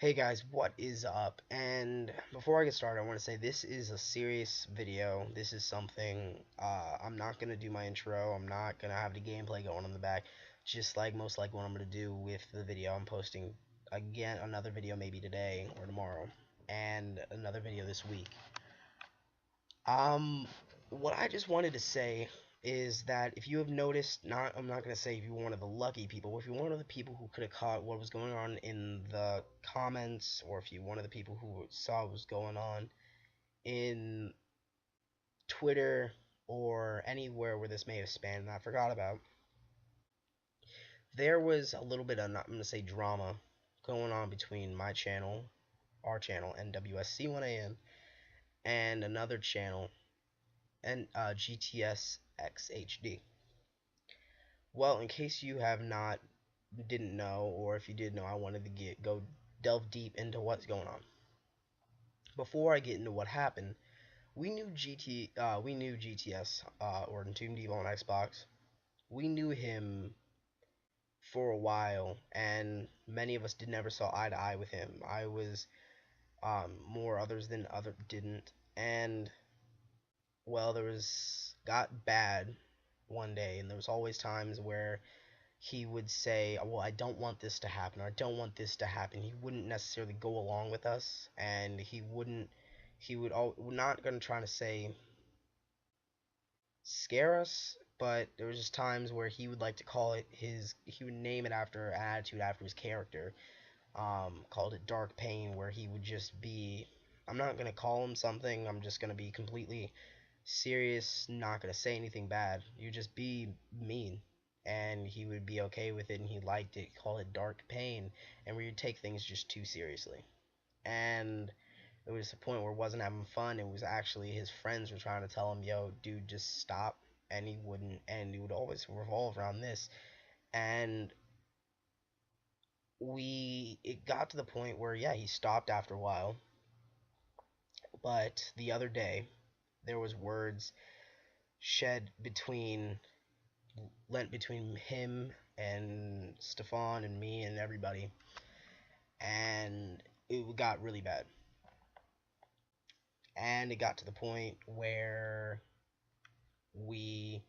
Hey guys, what is up? And before I get started, I want to say this is a serious video. This is something, I'm not going to do my intro. I'm not going to have the gameplay going on the back. Just like most like what I'm going to do with the video. I'm posting, again, another video maybe today or tomorrow. And another video this week. Um, what I just wanted to say is that if you have noticed, I'm not gonna say if you were one of the lucky people, if you're one of the people who could have caught what was going on in the comments, or if you're one of the people who saw what was going on in Twitter or anywhere where this may have spanned, and I forgot about, there was a little bit of, I'm gonna say, drama going on between my channel, our channel, nwsc1an, and another channel, and GTSxHD. Well, in case you have not didn't know, or if you did know, I wanted to go delve deep into what's going on. Before I get into what happened, we knew GTS, or Tomb Devil on Xbox. We knew him for a while, and many of us did never saw eye to eye with him. I was more others than other didn't, and well, there was got bad one day, and there was always times where he would say, "Well, I don't want this to happen, or I don't want this to happen." He wouldn't necessarily go along with us, and he would not gonna try to say scare us, but there was just times where he would like to call it he would name it after an attitude after his character, called it Dark Pain, where he would just be, I'm not gonna call him something, I'm just gonna be completely serious, not gonna say anything bad. You just be mean, and he would be okay with it, and he liked it. Call it Dark Pain, and where you take things just too seriously. And it was a point where it wasn't having fun. It was actually his friends were trying to tell him, "Yo, dude, just stop," and he wouldn't, and it would always revolve around this. And it got to the point where, yeah, he stopped after a while. But the other day, there was words shed lent between him and Stefan and me and everybody, and it got really bad. And it got to the point where we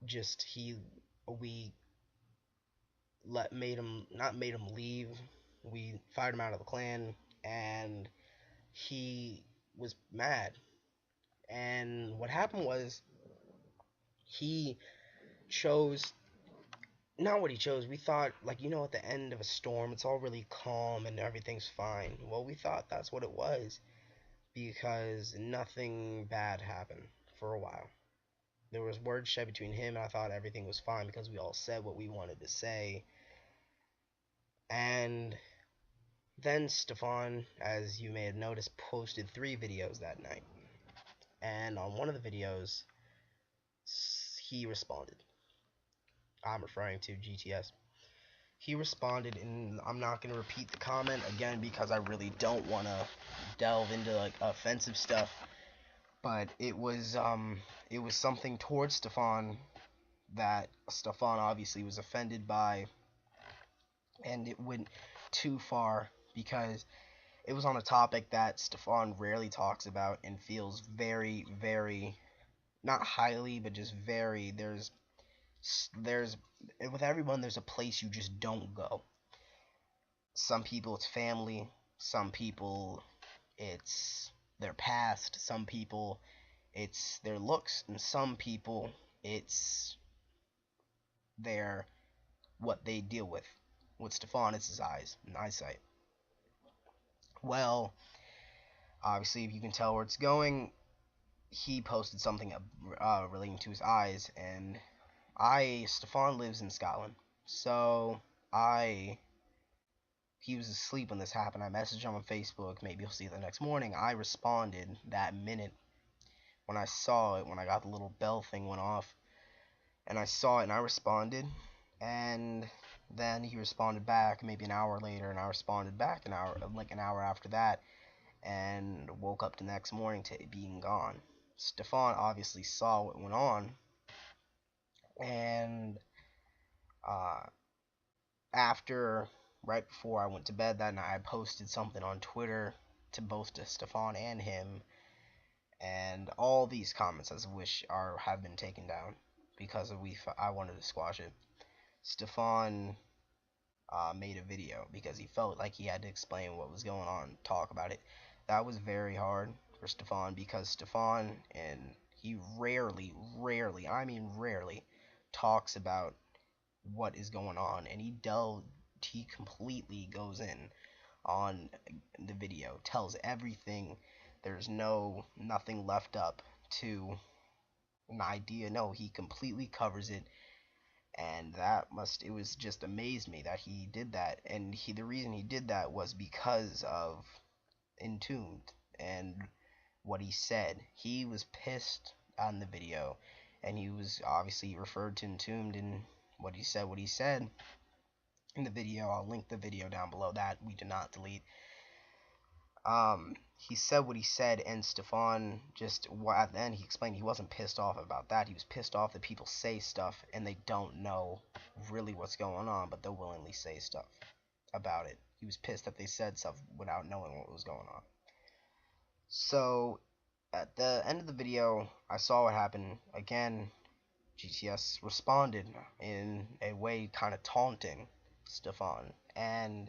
just we let made him not made him leave. We fired him out of the clan, and he was mad. And what happened was he chose not what he chose. We thought, like, at the end of a storm, it's all really calm and everything's fine. Well, we thought that's what it was because nothing bad happened for a while. There was words shed between him, and I thought everything was fine because we all said what we wanted to say. And then Stefan, as you may have noticed, posted 3 videos that night. And on one of the videos, he responded. I'm referring to GTS. He responded, and I'm not going to repeat the comment again because I really don't want to delve into like offensive stuff, but it was something towards Stefan that Stefan obviously was offended by, and it went too far because it was on a topic that Stefan rarely talks about and feels very, very, not highly, but just very, there's with everyone there's a place you just don't go. Some people it's family, some people it's their past, some people it's their looks, and some people it's their what they deal with. With Stefan, it's his eyes and eyesight. Well, obviously, if you can tell where it's going, he posted something relating to his eyes, and Stefan lives in Scotland, so he was asleep when this happened. I messaged him on Facebook. Maybe he'll see it the next morning. I responded that minute when I saw it, when I got the little bell thing went off, and I saw it, and I responded, and then he responded back maybe an hour later, and I responded back an hour after that, and woke up the next morning to it being gone. Stefan obviously saw what went on, and uh, after right before I went to bed that night, I posted something on Twitter to both Stefan and him, and all these comments, as of which have been taken down because I wanted to squash it. Stefan made a video because he felt like he had to explain what was going on, talk about it. That was very hard for Stefan because Stefan, and he rarely, I mean rarely, talks about what is going on, and he completely goes in on the video, tells everything. There's nothing left up to an idea. No, he completely covers it, and it was just amazed me that he did that. And the reason he did that was because of Entombed and what he said. He was pissed on the video, and he was obviously referred to Entombed in what he said in the video. I'll link the video down below that we did not delete. He said what he said, and Stefan just at the end he explained he wasn't pissed off about that. He was pissed off that people say stuff and they don't know really what's going on, but they'll willingly say stuff about it. He was pissed that they said stuff without knowing what was going on. So at the end of the video, I saw what happened. Again, GTS responded in a way kind of taunting Stefan, and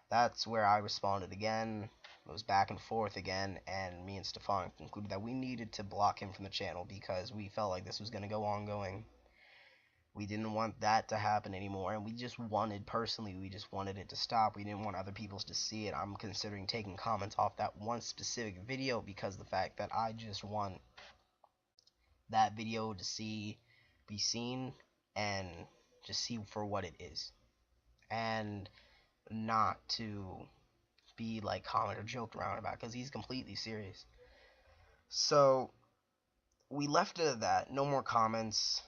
that's where I responded again. It was back and forth again, and me and Stefan concluded that we needed to block him from the channel because we felt like this was going to go ongoing. We didn't want that to happen anymore, and we just wanted it to stop. We didn't want other people to see it. I'm considering taking comments off that one specific video because the fact that I just want that video to be seen and just see for what it is, and not to be like comment or joked around about, because he's completely serious. So we left it at that. No more comments.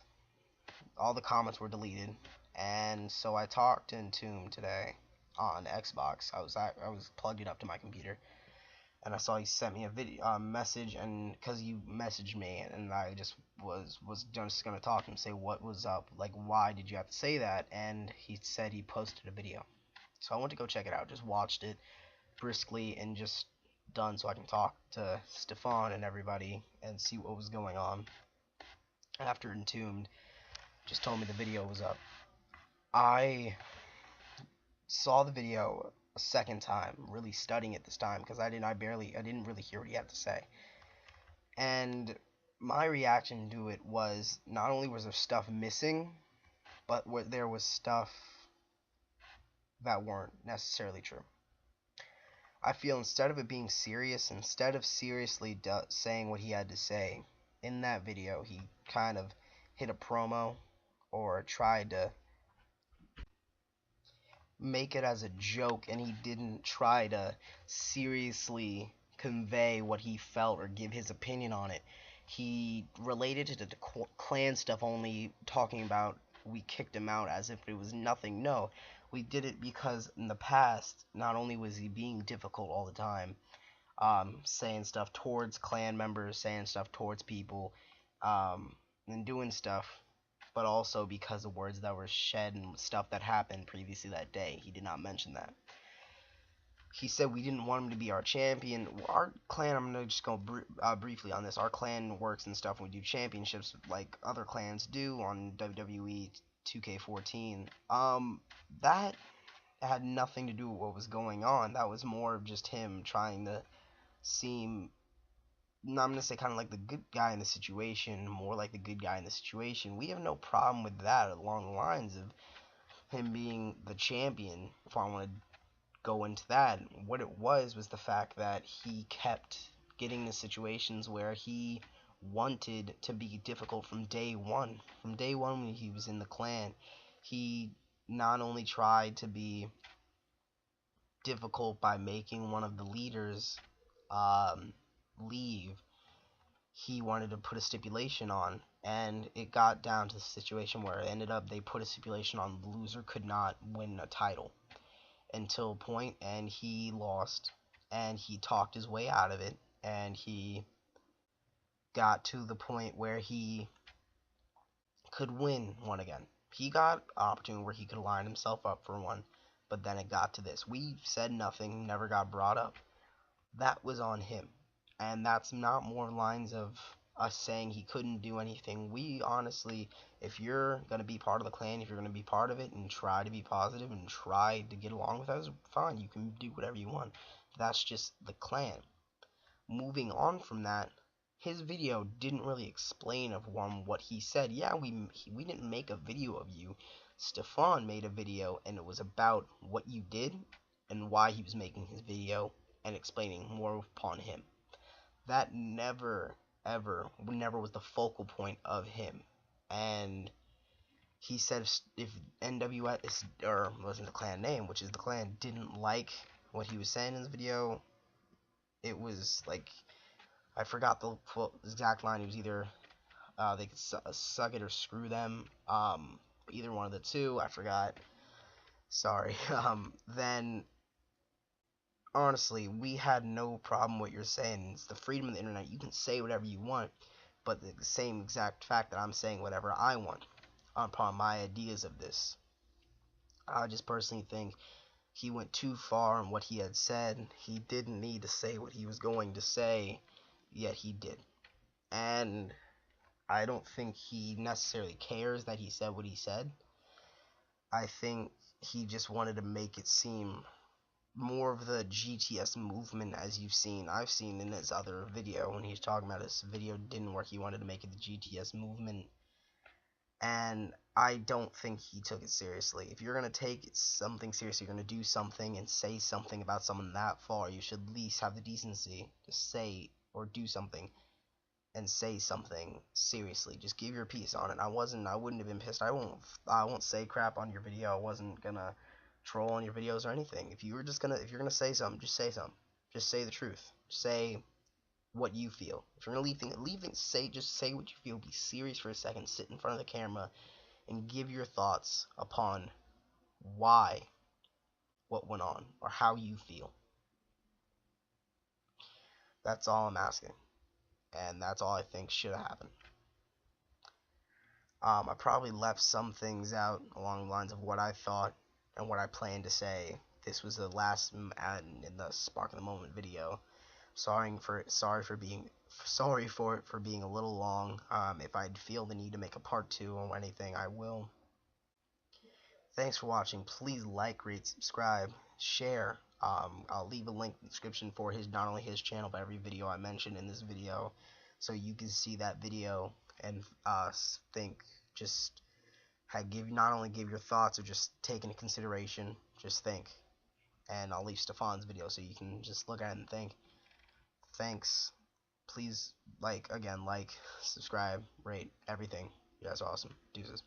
All the comments were deleted, and so I talked to Entombed today on Xbox. I was plugged it up to my computer, and I saw he sent me a message, and because you messaged me, and I just was just gonna talk to him, say what was up, like why did you have to say that, and he said he posted a video. So I went to go check it out. Just watched it briskly and just done so I can talk to Stefan and everybody and see what was going on. After Entombed just told me the video was up, I saw the video a second time, really studying it this time because I didn't really hear what he had to say. And my reaction to it was, not only was there stuff missing, but there was stuff that weren't necessarily true. I feel instead of it being serious, instead of seriously saying what he had to say in that video, he kind of hit a promo or tried to make it as a joke, and he didn't try to seriously convey what he felt or give his opinion on it. He related it to the clan stuff, only talking about we kicked him out as if it was nothing. No, we did it because in the past, not only was he being difficult all the time, saying stuff towards clan members, saying stuff towards people, and doing stuff, but also because of words that were shed and stuff that happened previously that day. He did not mention that. He said we didn't want him to be our champion. Our clan, I'm going to just go briefly on this. Our clan works and stuff, and we do championships like other clans do on WWE 2K14. That had nothing to do with what was going on. That was more of just him trying to seem, I'm going to say kind of like the good guy in the situation, more like the good guy in the situation. We have no problem with that along the lines of him being the champion, if I want to go into that. What it was the fact that he kept getting into situations where he wanted to be difficult from day one. From day one when he was in the clan, he not only tried to be difficult by making one of the leaders leave, he wanted to put a stipulation on, and it got down to the situation where it ended up they put a stipulation on the loser could not win a title until a point, and he lost, and he talked his way out of it, and he got to the point where he could win one again. He got an opportunity where he could line himself up for one, but then it got to this. We said nothing, never got brought up. That was on him. And that's not more lines of us saying he couldn't do anything. We honestly, if you're going to be part of the clan, if you're going to be part of it and try to be positive and try to get along with us, fine, you can do whatever you want. That's just the clan. Moving on from that, his video didn't really explain of what he said. Yeah, we didn't make a video of you. Stefan made a video, and it was about what you did and why he was making his video and explaining more upon him. That never was the focal point of him. And he said if NWS, or wasn't the clan name, which is the clan, didn't like what he was saying in this video, it was like, I forgot the exact line. It was either they could suck it or screw them. Either one of the two. I forgot. Sorry. Then honestly, we had no problem with what you're saying. It's the freedom of the internet. You can say whatever you want, but the same exact fact that I'm saying whatever I want upon my ideas of this. I just personally think he went too far in what he had said. He didn't need to say what he was going to say, yet he did. And I don't think he necessarily cares that he said what he said. I think he just wanted to make it seem more of the GTS movement, as I've seen in his other video when he's talking about his video didn't work. He wanted to make it the GTS movement, and I don't think he took it seriously. If you're gonna take something seriously, you're gonna do something and say something about someone that far, you should at least have the decency to say or do something and say something seriously. Just give your piece on it. I wouldn't have been pissed. I won't say crap on your video. I wasn't gonna troll on your videos or anything. If you're gonna say something, just say something. Just say the truth. Say what you feel. If you're gonna leave things, just say what you feel. Be serious for a second. Sit in front of the camera and give your thoughts upon why what went on or how you feel. That's all I'm asking, and that's all I think should have happened. I probably left some things out along the lines of what I thought and what I planned to say. This was the last in the Spark of the Moment video. Sorry for it for being a little long. If I feel the need to make a part 2 or anything, I will. Thanks for watching. Please like, rate, subscribe, share. I'll leave a link in the description for not only his channel, but every video I mentioned in this video, so you can see that video and not only give your thoughts or just take into consideration, just think. And I'll leave Stefan's video so you can just look at it and think. Thanks. Please like, subscribe, rate, everything. You guys are awesome. Deuces.